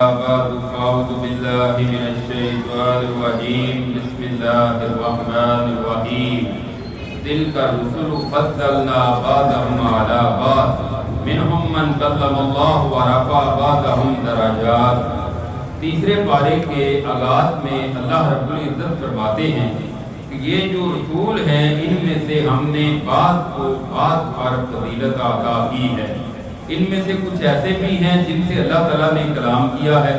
بعد فأعوذ بالله من الشيطان الرجيم بسم الله الرحمن الرحيم تلك الرسل فضلنا بعضهم على بعض منهم من كلم الله ورفع بعضهم درجات۔ تیسرے پارے کے آغاز میں اللہ رب العزت فرماتے ہیں کہ یہ جو رسول ہیں ان میں سے ہم نے بعض کو بعض پر فضیلت عطا کی ہے۔ ان میں سے کچھ ایسے بھی ہیں جن سے اللہ تعالیٰ نے کلام کیا ہے،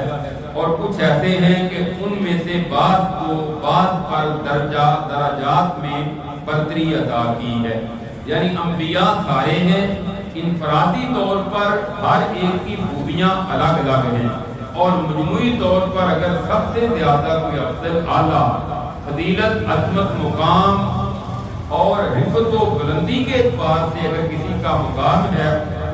اور کچھ ایسے ہیں کہ ان میں سے بعض کو بعض پر درجات میں برتری عطا کی ہے۔ یعنی انبیاء سارے ہیں، انفرادی طور پر ہر ایک کی خوبیاں الگ الگ ہیں، اور مجموعی طور پر اگر سب سے زیادہ کوئی افضل اعلیٰ فضیلت، عظمت، مقام اور رفعت و بلندی کے اعتبار سے اگر کسی کا مقام ہے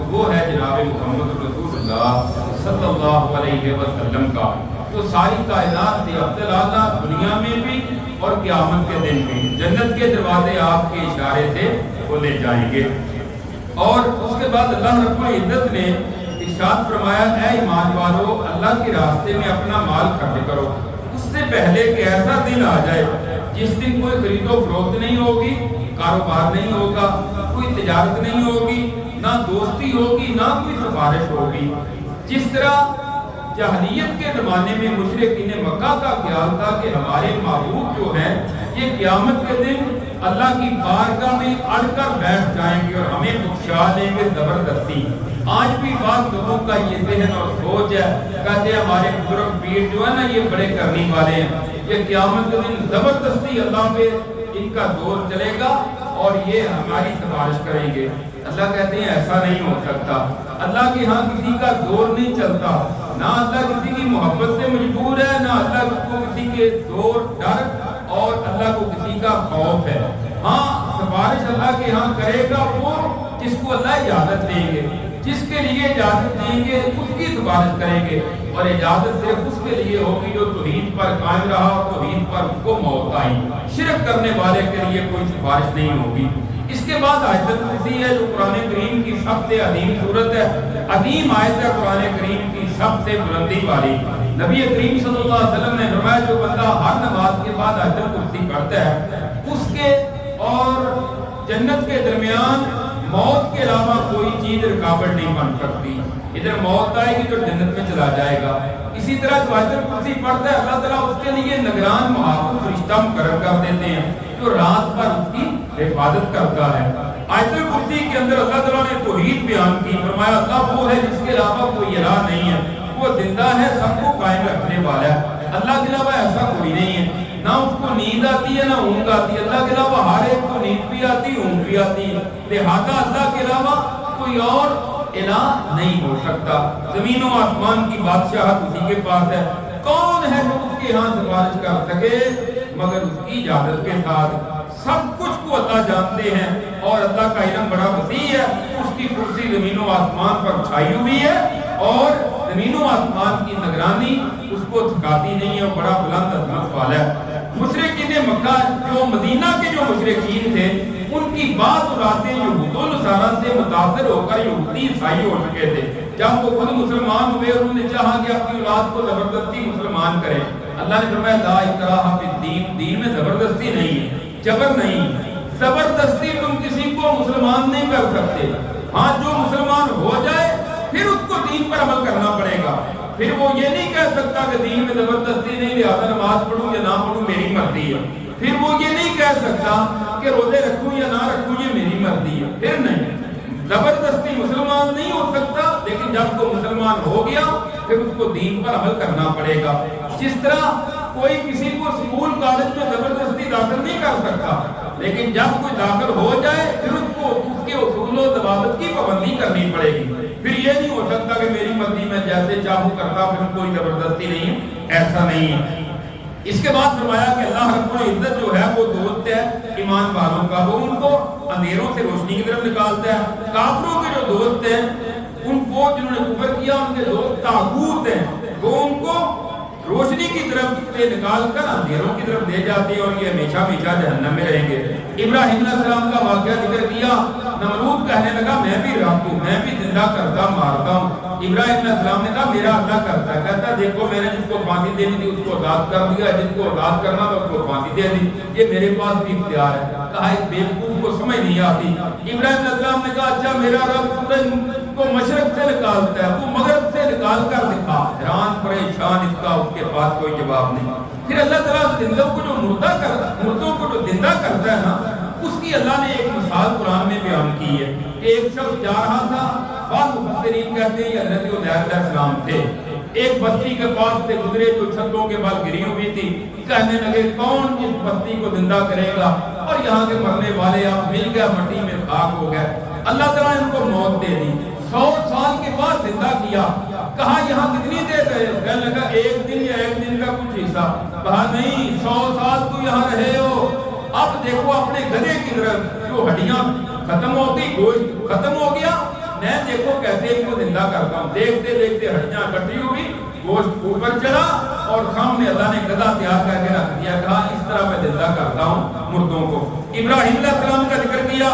وہ ہے جناب محمد رسول اللہ صلی اللہ علیہ وسلم کا۔ تو ساری کائنات سے افضل اعلیٰ دنیا میں بھی اور قیامت کے دن بھی جنت کے دروازے آپ کے اشارے سے کھولے جائیں گے۔ اور اس کے بعد اللہ رب العزت نے ارشاد فرمایا، اے ایمان والو اللہ کے راستے میں اپنا مال خرچ کرو، اس سے پہلے کہ ایسا دن آ جائے جس دن کوئی خرید و فروخت نہیں ہوگی، کاروبار نہیں ہوگا، کوئی تجارت نہیں ہوگی، نہ دوستی ہوگی، نہ کوئی سفارش ہوگی۔ جس طرح جاہلیت کے زمانے میں مشرکین مکہ کا خیال تھا کہ ہمارے معبود جو ہیں یہ قیامت کے دن اللہ کی بارگاہ میں اڑ کر بیٹھ جائیں گے اور ہمیں بخشا دیں گے زبردستی۔ آج بھی بعض لوگوں کا یہ ذہن اور سوچ ہے، کہتے ہیں ہمارے بزرگ پیر جو ہے نا یہ بڑے کرنے والے ہیں، یہ قیامت کے دن زبردستی اللہ پہ ان کا زور چلے گا اور یہ ہماری سفارش کریں گے۔ اللہ کہتے ہیں ایسا نہیں ہو سکتا، اللہ کے ہاں کسی کا زور نہیں چلتا، نہ اللہ کسی کی محبت سے مجبور ہے، نہ اللہ کو کسی کے زور، ڈر اور اللہ کو کسی کا خوف ہے۔ ہاں سفارش اللہ کے ہاں کرے گا وہ جس کو اللہ اجازت دیں گے، جس کے لیے اجازت دیں گے اس کی سفارش کریں گے، اور اجازت صرف اس کے لیے ہوگی جو توحید پر قائم رہا اور توحید پر اس کو موت آئی۔ شرک کرنے والے کے لیے کوئی سفارش نہیں ہوگی۔ اس کے بعد آیت الکرسی ہے جو قرآن کریم کی سب سے عظیم صورت ہے، عظیم آیت ہے قرآن کریم کی سب سے بلندی والی۔ نبی کریم صلی اللہ علیہ وسلم نے فرمایا جو بندہ ہر نماز کے بعد آیت الکرسی پڑھتا ہے اس کے اور جنت کے درمیان موت کے علاوہ کوئی چیز رکاوٹ نہیں بن سکتی۔ ادھر موت آئے گی تو جنت میں چلا جائے گا۔ اسی طرح جو آیت الکرسی پڑھتا ہے اللہ تعالیٰ اس کے لیے نگران محافظ فرشتہ مقرر کر دیتے ہیں جو رات بھر اس کی حفاظت کرتا ہے۔ آیت الکرسی کے اندر اللہ تعالیٰ نے توحید بیان کی، فرمایا اللہ وہ ہے جس کے علاوہ کوئی الہ نہیں ہے، وہ زندہ ہے، سب کو قائم رکھنے والا ہے۔ اللہ کے علاوہ ایسا کوئی نہیں ہے، نہ اس کو نیند آتی ہے نہ اونگ آتی ہے۔ اللہ کے علاوہ ہر ایک کو نیند بھی آتی، اونگ بھی آتی ہے، لہذا اللہ کے علاوہ کوئی اور الہ نہیں ہو سکتا۔ زمین و آسمان کی بادشاہت اسی کے پاس ہے۔ کون ہے جو اس کے ہاں سفارش کر سکے مگر اس کی اجازت کے ساتھ؟ سب کچھ کو اللہ جانتے ہیں اور اللہ کا علم بڑا وسیع ہے، اس کی کرسی زمین و آسمان پر چھائی ہوئی ہے اور زمین و آسمان کی نگرانی اس کو تھکاتی نہیں ہے، بڑا بلند عظمت والا ہے۔ مشرکین مکہ جو مدینہ کے جو مشرکین تھے ان کی بعض اولادیں یہود و نصارہ سے متاثر ہو کر یہودی عیسائی ہو چکے تھے۔ جب وہ خود مسلمان ہوئے انہوں نے چاہا کہ اپنی اولاد کو زبردستی مسلمان کریں، اللہ نے فرمایا لا اکراہ فی الدین، دین میں زبردستی نہیں ہے، جبر نہیں، زبردستی تم کسی کو مسلمان نہیں کر سکتے۔ ہاں جو مسلمان ہو جائے پھر اس کو دین پر عمل کرنا پڑے گا، پھر وہ یہ نہیں کہہ سکتا کہ دین میں زبردستی نہیں، لہذا نماز پڑھوں یا نہ پڑھوں میری مرضی ہے۔ پھر وہ یہ نہیں کہہ سکتا کہ روزے رکھوں یا نہ رکھوں یہ میری مرضی ہے، پھر نہیں، زبردستی مسلمان نہیں ہو سکتا، لیکن جب وہ مسلمان ہو گیا پھر اس کو دین پر عمل کرنا پڑے گا۔ جس طرح کوئی کسی کو اسکول کالج میں زبردستی داخل نہیں کر سکتا، لیکن جب کوئی داخل ہو جائے پھر اس کو اس کے اصول و ضوابط کی پابندی کرنی پڑے گی۔ پھر یہ نہیں ہو سکتا کہ میری مرضی میں جیسے چاہوں کرتا، پھر کوئی زبردستی نہیں ہے، ایسا نہیں ہے۔ اس کے بعد فرمایا کہ اللہ رب العزت جو ہے وہ دوست ہے ایمان والوں کا، وہ ان کو اندھیروں سے روشنی کی طرف نکالتا ہے۔ کافروں کے جو دوست ہیں ان کو جنہوں نے کفر کیا ان کے دوست طاغوت ہیں، وہ ان کو روشنی کی طرف سے نکال کر اندھیروں کی طرف لے جاتے ہیں اور یہ ہمیشہ ہمیشہ جہنم میں رہیں گے۔ ابراہیم علیہ السلام کا واقعہ ذکر کیا، نمرود کہنے لگا میں بھی رب ہوں، میں بھی زندہ کرتا مارتا ہوں۔ ابراہیم علیہ السلام نے کہا میرا اللہ کرتا ہے، کہتا دیکھو میں نے جس کو پھانسی دینی تھی اس کو آزاد کر دیا، جس کو آزاد کرنا تھا اس کو پھانسی دے دی، یہ میرے پاس بھی اختیار ہے۔ کہا اس بیوقوف کو سمجھ نہیں آتی۔ ابراہیم علیہ السلام نے کہا اچھا میرا رب سورج کو مشرق سے نکالتا ہے، تو مغرب سے نکال کر دکھا۔ حیران پریشان اس کا، اس کے پاس کوئی جواب نہیں۔ پھر اللہ تعالیٰ زندوں کو جو مردوں کو جو زندہ کرتا ہے نا، اس کی اللہ نے ایک مثال قرآن میں بیان کی ہے کہ ایک شخص جا رہا تھا، بعض مفسرین کہتے ہیں یہ حضرت عزیر علیہ السلام تھے، ایک بستی کے پاس سے گزرے جو چھتوں کے بل گری ہوئی تھی، کہنے لگے کون اس بستی کو زندہ کرے گا، اور یہاں کے مرنے والے آپ مل گئے، مٹی میں خاک ہو گئے۔ اللہ تعالیٰ نے ان کو موت دے دی، 100 سال کے بعد زندہ کیا۔ کہا یہاں کتنی دیر رہے؟ کہنے لگا ایک دن یا ایک دن کا کچھ حصہ۔ کہا نہیں 100 سال تو یہاں رہے ہو، اب دیکھو اپنے گدھے کی طرف، جو ہڈیاں ختم ہو گئی، گوشت ختم ہو گیا، میں دیکھو کیسے ان کو زندہ کرتا ہوں۔ دیکھتے دیکھتے ہڈیاں اکٹھی ہوئی، گوشت اوپر چلا، اور سامنے اللہ نے گدھا تیار کر کے رکھ دیا۔ کہا اس طرح میں زندہ کرتا ہوں مردوں کو۔ ابراہیم علیہ السلام کا ذکر کیا،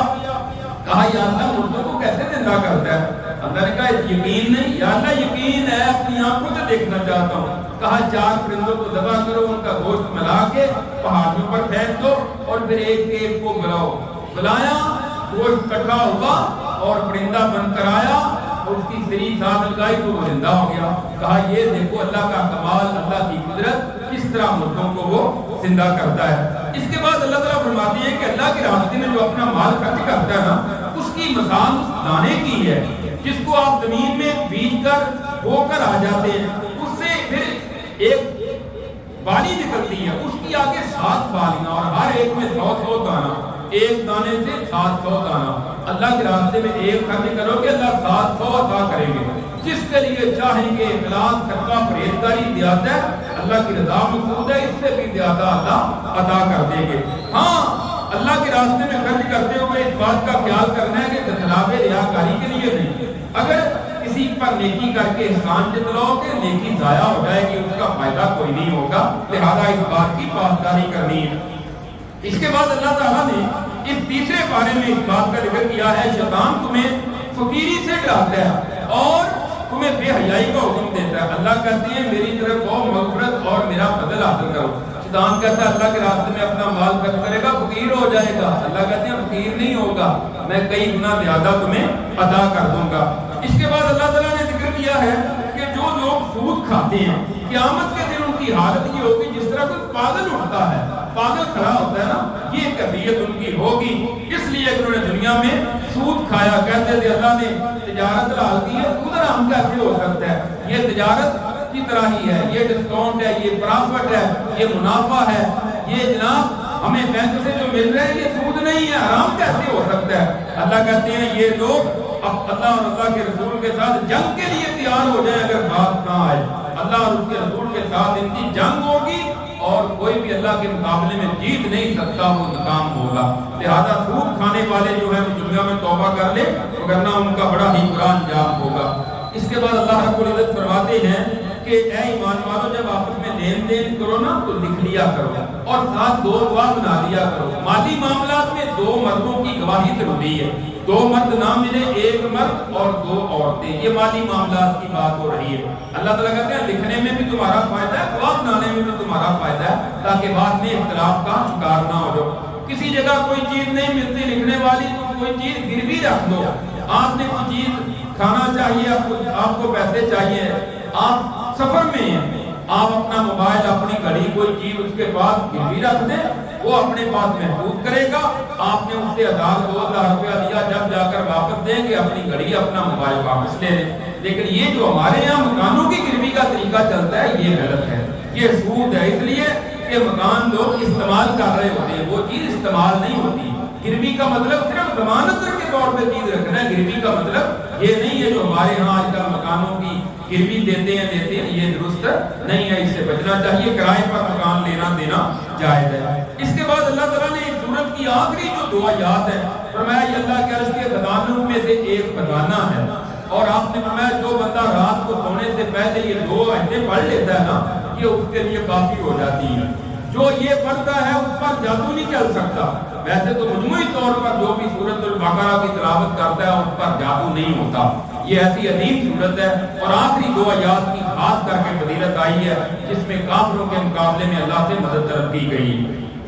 کہا یا اللہ مردوں کو کیسے زندہ کرتا ہے؟ اللہ نے کہا یقین نہیں؟ یا اللہ یقین ہے، اپنی آنکھوں سے دیکھنا چاہتا ہوں۔ کہا 4 پرندوں کو ذبح کرو، ان کا گوشت ملا کے پہاڑوں پر پھینک دو، اور پھر ایک ایک کو بلاؤ۔ بلایا، گوشت کٹھا ہوا اور پرندہ بن کر آیا، اور اس کی سری ساتھ لگائی تو وہ زندہ ہو گیا۔ کہا یہ دیکھو اللہ کا کمال، اللہ کی قدرت، کس طرح مردوں کو وہ زندہ کرتا ہے۔ اس کے بعد اللہ تعالیٰ فرماتی ہے کہ اللہ کے راستے میں جو اپنا مال خرچ کرتا ہے نا، اس کی مثال اس دانے کی ہے جس کو آپ زمین میں بیج کر بو کر آ جاتے ہیں، اس سے پھر ایک بالی نکلتی ہے، اس کی آگے 7 بالیاں، اور ہر ایک میں 100 دانہ، ایک دانے سے 700 دانہ۔ اللہ کے راستے میں ایک خرچ کرو گے، اللہ 700 عطا کریں گے۔ جس کے لیے چاہیں گے اخلاص، صدقہ، پرہیزگاری زیادہ ہے، اللہ کی رضا مقصود ہے، اس سے بھی زیادہ اللہ عطا کر دیں گے۔ ہاں اللہ کے راستے میں خرچ کرتے ہوئے اس بات کا خیال کرنا ہے کہ خلاف ریاکاری کے لیے نہیں۔ اگر کسی پر نیکی کر کے احسان جتلاؤ کہ نیکی ضائع ہو جائے گی، اس کا فائدہ کوئی نہیں ہوگا، لہذا اس بات کی پاسداری کرنی ہے۔ اس کے بعد اللہ تعالیٰ نے اس تیسرے پارے میں اس بات کا ذکر کیا ہے شیطان تمہیں فقیری سے ڈراتا ہے اور تمہیں بے حیائی کا حکم دیتا ہے۔ اللہ کہتے ہیں میری طرف آؤ، مغفرت اور میرا فضل حاصل کرو۔ شیطان کہتا ہے اللہ کے راستے میں اپنا مال خرچ کرے گا فقیر ہو جائے گا۔ اللہ کہتے ہیں فقیر نہیں ہوگا، میں کئی گنا زیادہ تمہیں عطا کر دوں گا۔ اس کے بعد اللہ تعالیٰ نے ذکر کیا ہے کہ جو لوگ سود کھاتے ہیں قیامت کے دن ان کی حالت یہ ہوگی جس طرح کوئی پاگل اٹھتا ہے، پاگل کھڑا ہوتا ہے نا، یہ کیفیت ان کی ہوگی، اس لیے کہ انہوں نے دنیا میں سود کھایا۔ کہتے تھے اللہ نے تجارت حلال کی ہے، سود حرام کیسے ہو سکتا ہے؟ یہ تجارت کی طرح ہی ہے، یہ ڈسکاؤنٹ ہے، یہ پرافٹ ہے، یہ منافع ہے، یہ جناب ہمیں بینک سے جو مل رہا ہے یہ سود نہیں ہے، حرام کیسے ہو سکتا ہے؟ اللہ کہتے ہیں یہ لوگ اب اللہ اور اللہ کے رسول کے ساتھ جنگ کے لیے تیار ہو جائیں اگر بات نہ آئے۔ اللہ اور اس کے رسول کے ساتھ ان کی جنگ ہوگی اور کوئی بھی اللہ کے مقابلے میں جیت نہیں سکتا، وہ ناکام ہوگا۔ لہذا سود کھانے والے جو ہیں وہ دنیا میں توبہ کر لے، ورنہ ان کا بڑا ہی برا انجام ہوگا۔ اس کے بعد اللہ رب العزت فرماتے ہیں کہ اے ایمان والو جب آپس میں لین دین کرو نا تو لکھ لیا کرو اور ساتھ 2 گواہ بنا لیا کرو۔ مالی معاملات میں 2 مردوں کی گواہی ضروری ہے، 2 مرد نہ ملے، 1 مرد اور 2 عورتیں، یہ مالی معاملات کی بات ہو رہی ہے۔ اللہ تعالیٰ کہتے ہیں لکھنے میں بھی تمہارا فائدہ ہے، گواہ بنانے میں بھی تمہارا فائدہ ہے، تاکہ بعد میں اختلاف کا شکار نہ ہو جاؤ۔ کسی جگہ کوئی چیز نہیں ملتی لکھنے والی تو کوئی چیز گروی رکھ دو۔ آپ نے کوئی چیز کھانا چاہیے، آپ کو پیسے چاہیے، آپ سفر میں ہیں، آپ اپنا موبائل، اپنی گھڑی، کوئی چیز اس کے پاس گروی رکھ دیں، وہ اپنے پاس محفوظ کرے گا۔ آپ نے اس سے 1000-2000 روپیہ لیا، جب جا کر واپس دیں گے اپنی گھڑی، اپنا موبائل واپس لے لیں۔ لیکن یہ جو ہمارے یہاں مکانوں کی گروی کا طریقہ چلتا ہے یہ غلط ہے، یہ سود ہے، اس لیے کہ مکان لوگ استعمال کر رہے ہوتے ہیں، وہ چیز استعمال نہیں ہوتی۔ گروی کا مطلب صرف ضمانت کے طور پہ چیز رکھنا ہے، گروی کا مطلب یہ نہیں ہے جو ہمارے ہاں آج کل مکانوں کی گروی دیتے ہیں، یہ درست نہیں ہے، اس سے بچنا چاہیے۔ کرائے پر مکان لینا دینا جائز ہے۔ اس کے بعد اللہ تعالیٰ نے اس سورت کی آخری جو 2 آیات ہیں فرمایا یہ اللہ کے عرش کے خزانوں میں سے ایک خزانہ ہے، اور آپ نے فرمایا جو بندہ رات کو سونے سے پہلے یہ 2 آیتیں پڑھ لیتا ہے نا، یہ اس کے لیے کافی ہو جاتی ہے۔ جو یہ پڑھتا ہے اس پر جادو نہیں چل سکتا، ویسے تو مجموعی طور پر جو بھی سورۃ البقرہ کی تلاوت کرتا ہے اس پر جادو نہیں ہوتا، یہ ایسی عظیم سورت ہے۔ اور آخری 2 آیات کی خاص کر کے فضیلت آئی ہے، جس میں کافروں کے مقابلے میں اللہ سے مدد طلب کی گئی۔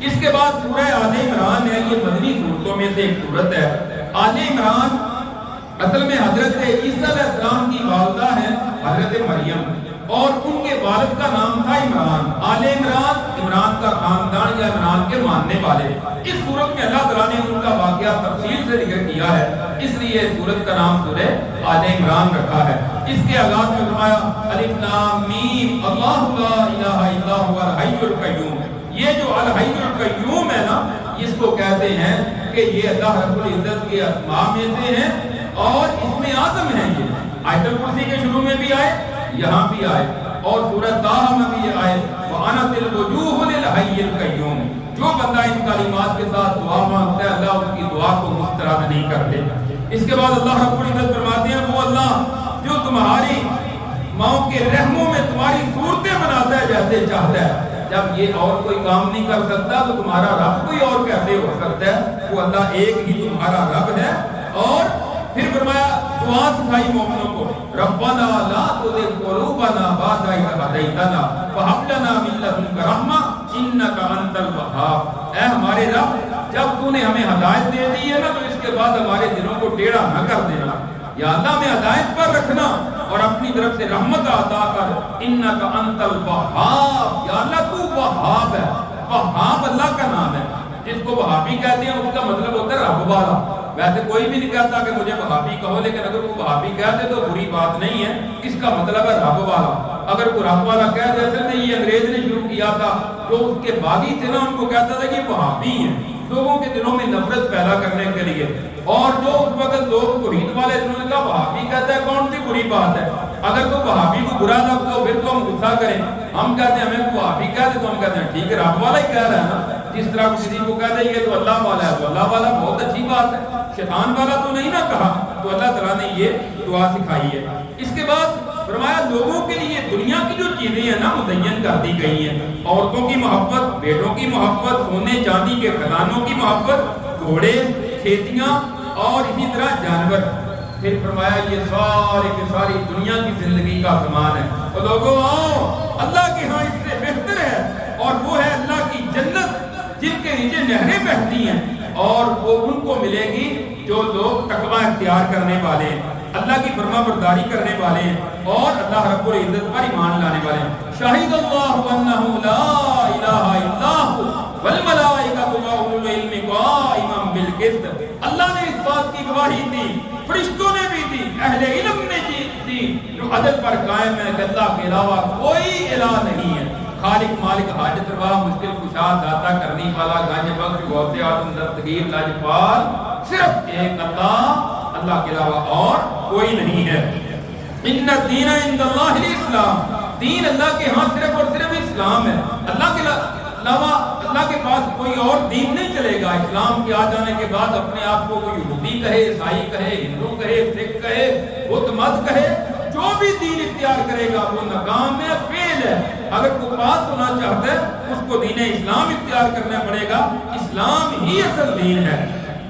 اس کے بعد سورہ آل عمران ہے، یہ مدنی صورتوں میں سے ایک صورت ہے۔ آل عمران اصل میں حضرت عیسیٰ علیہ السلام کی والدہ ہے حضرت مریم، اور ان کے والد کا نام تھا عمران۔ آل عمران، عمران کا خاندان یا عمران کے ماننے والے۔ اس صورت میں اللہ تعالیٰ نے ان کا واقعہ تفصیل سے ذکر کیا ہے، اس لیے سورت کا نام سورہ آل عمران رکھا ہے۔ اس کے آغاز میں فرمایا الف لام میم اللہ لا الہ الا هو الحی القیوم۔ یہ جو الحی القیوم ہے نا، اس کو کہتے ہیں کہ یہ اللہ رب العزت کے اسماء میں سے ہیں اور اس میں اعظم ہیں۔ یہ آیت الکرسی کے شروع میں بھی آئے، یہاں بھی آئے، اور سورہ طٰہٰ میں بھی آئے وَأَنَتِ الْوُجُوهُ لِلْحَيِّ الْقَيُّومِ۔ جو بندہ ان کلمات کے ساتھ دعا مانگتا ہے اللہ اس کی دعا کو مسترد نہیں کرتے۔ اس کے بعد اللہ رب العزت فرماتے ہیں وہ اللہ جو تمہاری ماؤں کے رحموں میں تمہاری صورتیں بناتا ہے جیسے چاہتا ہے۔ جب یہ اور کوئی کام نہیں کر سکتا تو تمہارا رب کوئی اور کیسے ہو سکتا ہے؟ وہ اللہ ایک ہی تمہارا رب ہے۔ اور پھر فرمایا دعا سکھائی مومنوں کو ربنا لا تزغ قلوبنا بعد إذ هديتنا وهب لنا من لدنك رحمة إنك أنت الوهاب۔ اے ہمارے رب، جب تو نے ہمیں ہدایت دے دی ہے نا تو اس کے بعد ہمارے دلوں کو ٹیڑھا نہ کر دینا، یا اللہ ہمیں ہدایت پر رکھنا اور اپنی طرف سے رحمت عطا کر۔ إنك أنت الوهاب، یا اللہ تو وہاب ہے۔ وہاب اللہ کا نام ہے، جس کو وہابی کہتے ہیں اس کا مطلب ہوتا ہے رب والا۔ ویسے کوئی بھی نہیں کہتا کہ مجھے وہابی کہو، لیکن اگر وہ وہابی کہتے تو بری بات نہیں ہے، اس کا مطلب ہے رب والا۔ اگر کوئی رب والا کہہ دے، اصل میں یہ انگریز نے شروع کیا تھا، جو اس کے باغی تھے نا ان کو کہتا تھا کہ وہابی ہیں، لوگوں کے دلوں میں نفرت پیدا کرنے کے لیے۔ اور جو اس وقت لوگ توحید والے انہوں نے کہا وہابی کہتا ہے کون سی بری بات ہے؟ اگر کوئی وہابی کو برا لفظ ہو پھر تو ہم غصہ کریں، ہم کہتے ہیں ہمیں وہابی کہہ دے تو ہم کہتے ہیں ٹھیک ہے رب والا ہی کہہ رہا ہے نا۔ جس طرح کسی کو کہہ دیں یہ تو اللہ والا ہے تو اللہ والا بہت اچھی بات ہے، شیطان والا تو نہیں نہ کہا۔ تو اللہ تعالیٰ نے یہ دعا سکھائی ہے۔ اس کے بعد فرمایا لوگوں کے لیے دنیا کی جو چیزیں ہیں نا مزین کر دی گئی ہیں، عورتوں کی محبت، بیٹوں کی محبت، سونے چاندی کے خزانوں کی محبت، گھوڑے، کھیتیاں اور اسی طرح جانور۔ پھر فرمایا یہ سارے کی ساری دنیا کی زندگی کا سامان ہے۔ تو لوگوں آؤ، اللہ کے ہاں اس سے بہتر ہے، اور وہ ہے اللہ کی جنت جن کے نیچے نہریں بہتی ہیں، اور وہ ان کو ملے گی جو لوگ تقوی اختیار کرنے والے ہیں، اللہ کی فرما برداری کرنے والے ہیں اور اللہ رب العزت پر ایمان لانے والے ہیں۔ شاہد اللہ انہ لا الہ الا هو والملائکۃ واولو العلم قائما بالقسط۔ اللہ نے اس بات کی گواہی دی، فرشتوں نے بھی دی، اہل علم نے دی، جو عدل پر قائم ہے کہ اللہ کے علاوہ کوئی الہ نہیں ہے۔ خالق مالک حاجت روا مشکل کشا داتا کرنے والا گنج بخش غوث اعظم دستگیر لاجپال صرف ایک اللہ کے علاوہ اور کوئی نہیں ہے۔ ان الدین عند اللہ الاسلام، دین اللہ کے ہاں صرف اور صرف اسلام ہے۔ اللہ کے علاوہ اللہ کے پاس کوئی اور دین نہیں چلے گا۔ اسلام کے آ جانے کے بعد اپنے آپ کو کوئی یہودی کہے، عیسائی کہے، ہندو کہے، سکھ کہے، بدھ مت کہے، جو بھی دین اختیار کرے گا وہ ناکام ہے، فیل ہے۔ اگر کوئی پاس ہونا چاہتا ہے اس کو دین اسلام اختیار کرنا پڑے گا، اسلام ہی اصل دین ہے۔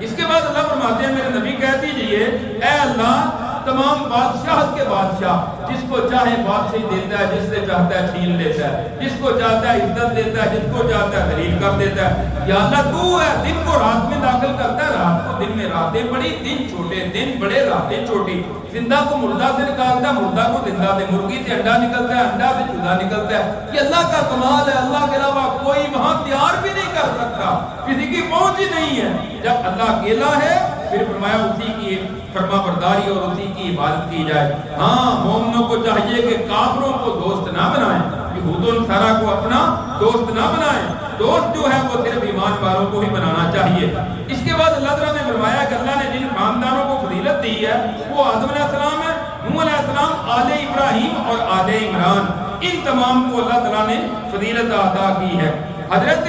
اس کے بعد اللہ فرماتے ہیں میرے نبی کہہ دیجئے اے اللہ تمام بادشاہت کے بادشاہ، جس کو چاہے بادشاہی دیتا ہے، جس سے چاہتا ہے چھین لیتا ہے، جس کو چاہتا ہے عزت دیتا ہے، جس کو چاہتا ہے ذلیل کر دیتا ہے۔ یا اللہ تو ہے دن کو رات میں داخل کرتا ہے، رات کو دن میں، راتیں بڑی دن چھوٹے، دن بڑے راتیں چھوٹی، زندہ کو مردہ سے نکالتا ہے، مردہ کو زندہ سے، مرغی سے انڈا نکلتا ہے، انڈا سے چوزا نکلتا ہے۔ یہ اللہ کا کمال ہے، اللہ کے علاوہ کوئی وہاں تیار بھی نہیں کر سکتا، کسی کی پہنچ ہی نہیں ہے۔ جب اللہ اکیلا ہے پھر فرمایا اسی کی فرما برداری اور اسی کی عبادت کی جائے۔ ہاں مومنوں کو چاہیے کہ کافروں کو دوست نہ بنائیں، یہود و نصارہ کو اپنا دوست نہ بنائیں، دوست جو ہے وہ صرف ایمان والوں کو ہی بنانا چاہیے۔ اس کے بعد اللہ تعالیٰ نے فرمایا کہ اللہ نے جن خاندانوں کو فضیلت دی ہے وہ آدم علیہ السلام ہے، نوح علیہ السلام، آل ابراہیم اور آل عمران، ان تمام کو اللہ تعالیٰ نے فضیلت عطا کی ہے۔ حضرت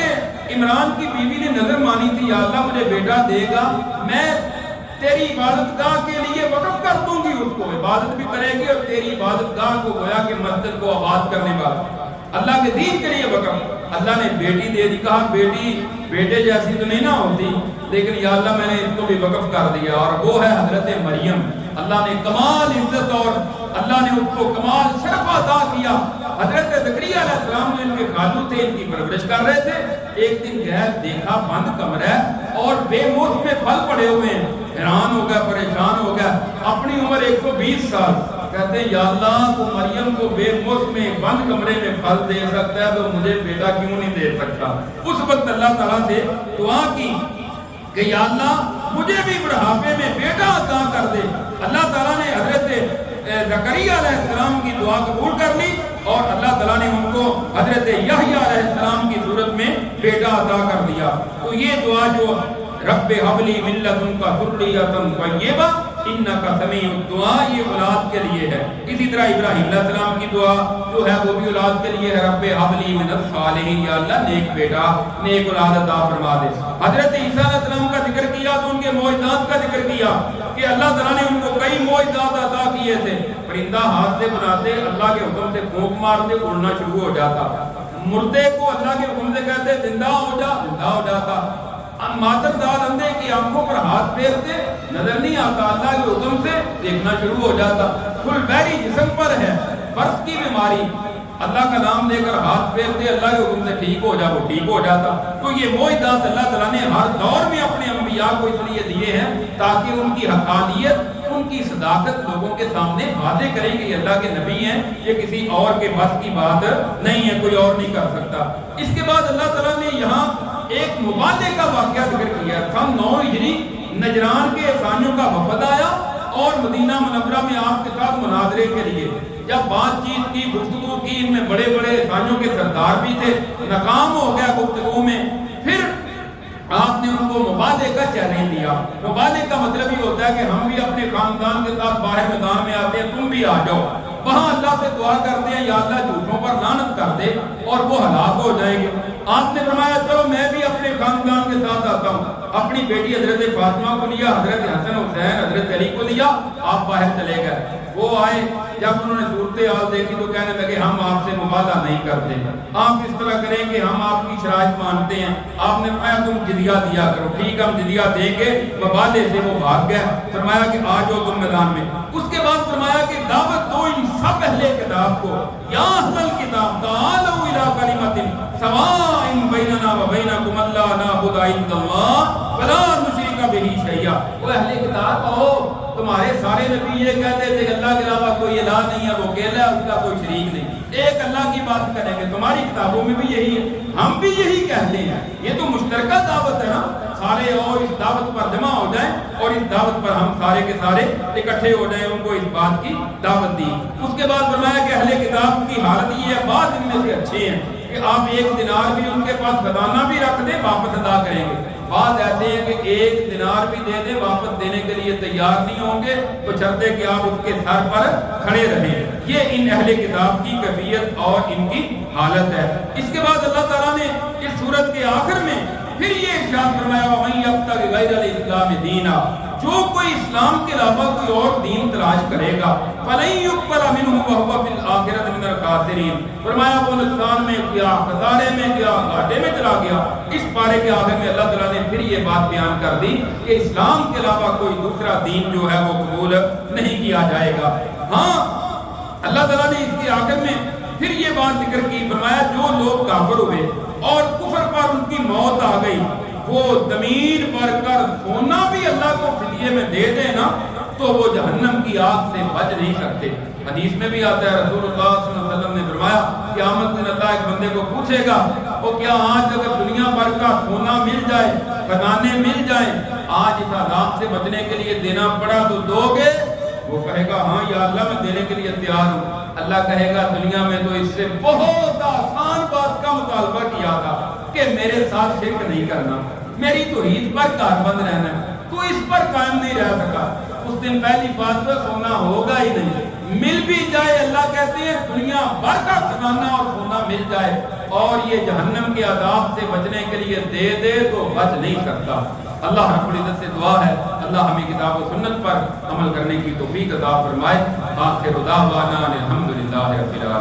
عمران کی بیوی نے نظر مانی تھی یا اللہ مجھے بیٹا دے گا، میں تیری عبادت گاہ کے لیے وقف کر دوں گی، اس کو عبادت بھی کرے گی اور تیری عبادت گاہ کو گویا کہ مسجد کو آباد کرنے والا، اللہ کے دین کے لیے وقف۔ اللہ نے بیٹی دے دی، کہا بیٹی بیٹے جیسی تو نہیں نہ ہوتی، لیکن یا اللہ میں نے اس کو بھی وقف کر دیا، اور وہ ہے حضرت مریم۔ اللہ نے کمال عزت اور اللہ نے اس کو کمال شرف عطا کیا. حضرت زکریا علیہ السلام نے ان کے خالو تھے, ان کی پرورش کر رہے تھے. ایک دن گئے, دیکھا بند کمرہ ہے اور بے موسم پھل پڑے ہوئے ہیں. حیران ہو گیا, پریشان ہو گیا. اپنی عمر 120 سال. کہتے ہیں یا اللہ تو مریم کو بے موسم میں بند کمرے میں پھل دے سکتا ہے تو مجھے بیٹا کیوں نہیں دے سکتا. اس وقت اللہ تعالیٰ سے دعا کی کہ یا اللہ مجھے بھی بڑھاپے میں بیٹا عطا کر دے. اللہ تعالیٰ نے حضرت زکریا علیہ السلام کی دعا قبول کر لی اور اللہ تعالیٰ نے ان کو حضرت یحییٰ علیہ السلام کی صورت میں بیٹا عطا کر دیا. تو یہ دعا جو رب حب لی من لدنک ذریۃ طیبہ انک سمیع الدعاء, یہ اولاد کے لیے ہے. اسی طرح ابراہیم علیہ السلام کی دعا جو ہے وہ بھی اولاد کے لیے ہے, رب حب لی من الصالحین, یا اللہ نیک بیٹا نیک اولاد عطا فرما دے. حضرت عیسیٰ علیہ السلام کا ذکر کیا تو ان کے معجزات کا ذکر کیا کہ اللہ تعالیٰ نے ان کو کئی معجزات عطا کیے تھے. پرندہ ہاتھ سے بناتے, اللہ کے حکم سے پھونک مارتے, اڑنا شروع ہو جاتا. مردے کو اللہ کے حکم سے کہتے زندہ ہو جا, زندہ ہو جاتا. ماتر دار اندھے کی آنکھوں پر ہاتھ پھیرتے, نظر نہیں آتا, اللہ کے حکم سے دیکھنا شروع ہو جاتا. کل بیری جسم پر ہے, برس کی بیماری, اللہ کا نام لے کر ہاتھ پھیرتے, اللہ کے حکم سے ٹھیک ہو جا, وہ ٹھیک ہو جاتا. تو یہ معجزات اللہ تعالیٰ نے ہر دور میں اپنے انبیاء کو اس لیے دیے ہیں تاکہ ان کی حقانیت, ان کی صداقت لوگوں کے سامنے واضح کریں کہ یہ اللہ کے نبی ہیں, یہ کسی اور کے بس کی بات نہیں ہے, کوئی اور نہیں کر سکتا. اس کے بعد اللہ تعالیٰ نے یہاں ایک مبادلے کا واقعہ ذکر کیا. سن 9 ہجری نجران کے عیسائیوں کا وفد آیا اور مدینہ منورہ میں آپ کے ساتھ مناظرے کے لیے جب بات چیت کی, گفتگو کی, ان میں بڑے بڑے عیسائیوں کے سردار بھی تھے, ناکام ہو گیا گفتگو میں. پھر آپ نے ان کو مبادلے کا چیلنج دیا. مبادلے کا مطلب یہ ہوتا ہے کہ ہم بھی اپنے خاندان کے ساتھ باہر میدان میں آتے ہیں, تم بھی آ جاؤ. وہاں اللہ سے دعا کرتے ہیں یا اللہ جھوٹوں پر لعنت کر دے اور وہ ہلاک ہو جائیں گے. آپ نے فرمایا چلو میں بھی اپنے خاندان کے ساتھ آتا ہوں. اپنی بیٹی حضرت فاطمہ کو لیا, حضرت حسن حسین حضرت علی کو لیا, آپ باہر چلے گئے. وہ آئے, جب انہوں نے صورتحال دیکھی تو کہنے لگے ہم آپ سے مبادلہ نہیں کرتے, آپ اس طرح کریں کہ ہم آپ کی شرائط مانتے ہیں. آپ نے فرمایا تم جزیہ دیا کرو. ٹھیک ہم جزیہ دیں گے. مبادلے سے وہ بھاگ گئے. فرمایا کہ آ جاؤ تم میدان میں. اس کے بعد فرمایا کہ دعوت دو ان سب اہل کتاب کو, یا اہل الکتاب تعالوا الی کلمۃ سواء بیننا و بینکم الا نعبد الا اللہ ولا نشرک بہ شیئا. وہ اہل کتاب آؤ, تمہارے سارے نبی یہ کہتے تھے اللہ کے علاوہ کوئی الہ نہیں ہے, وہ اکیلا ہے, اس کا کوئی شریک نہیں, ایک اللہ کی بات کریں گے. تمہاری کتابوں میں بھی یہی ہے, ہم بھی یہی کہتے ہیں. یہ تو مشترکہ دعوت ہے نا, سارے اور اس دعوت پر جمع ہو جائیں اور اس دعوت پر ہم سارے کے سارے اکٹھے ہو جائیں. ان کو اس بات کی دعوت دی. اس کے بعد فرمایا کہ اہل کتاب کی حالت یہ ہے, بعض ان میں سے اچھے ہیں کہ آپ 1 دینار بھی ان کے پاس خزانہ بھی رکھ دیں, واپس ادا کریں گے. بعض ایسے ہیں کہ 1 دینار بھی دے دیں, واپس دینے کے لیے تیار نہیں ہوں گے, بشرطے کہ آپ اس کے سر پر کھڑے رہیں. یہ ان اہل کتاب کی کیفیت اور ان کی حالت ہے. اس کے بعد اللہ تعالیٰ نے اس سورت کے آخر میں پھر یہ ارشاد فرمایا وَمَن يَبْتَغِ غَيْرَ الْإِسْلَامِ دِينًا, جو کوئی اسلام کے علاوہ کوئی اور دین تلاش کرے گا فَلَن يُقْبَلَ مِنْهُ وَهُوَ فِي الْآخِرَةِ مِنَ الْخَاسِرِينَ. فرمایا وہ نقصان میں گیا, خسارے میں گیا, گھاٹے میں چلا گیا. اس پارے کے آخر میں اللہ تعالیٰ نے پھر یہ بات بیان کر دی کہ اسلام کے علاوہ کوئی دوسرا دین جو ہے وہ قبول نہیں کیا جائے گا. ہاں اللہ تعالیٰ نے اس کے آخر میں پھر یہ بات ذکر کی. فرمایا جو لوگ کافر ہوئے اور کفر پر ان کی موت آ گئی, وہ زمین پر کر سونا بھی اللہ کو فدیے میں دے دے نا تو وہ جہنم کی آگ سے بچ نہیں سکتے. حدیث میں بھی آتا ہے, رسول اللہ صلی اللہ علیہ وسلم نے فرمایا قیامت دن اللہ ایک بندے کو پوچھے گا وہ کیا آج اگر دنیا بھر کا سونا مل جائے, خزانے مل جائیں, آج اس عذاب سے بچنے کے لیے دینا پڑا تو دو گے؟ وہ کہے گا ہاں یا اللہ میں دینے کے لیے تیار ہوں. اللہ کہے گا دنیا میں تو اس سے بہت آسان بات کا مطالبہ کیا تھا کہ میرے ساتھ شرک نہیں کرنا, میری توحید پر کاربند رہنا, تو اس پر قائم نہیں رہ سکا. اس دن پہلی بات تو سونا ہوگا ہی نہیں. مل بھی جائے, اللہ کہتے ہیں دنیا بھر کا خزانہ اور سونا مل جائے اور یہ جہنم کے عذاب سے بچنے کے لیے دے دے تو بچ نہیں سکتا. اللہ رب العزت سے دعا ہے اللہ ہمیں کتاب و سنت پر عمل کرنے کی توفیق عطا فرمائے. آخر دعوانا الحمدللہ رب العالمین.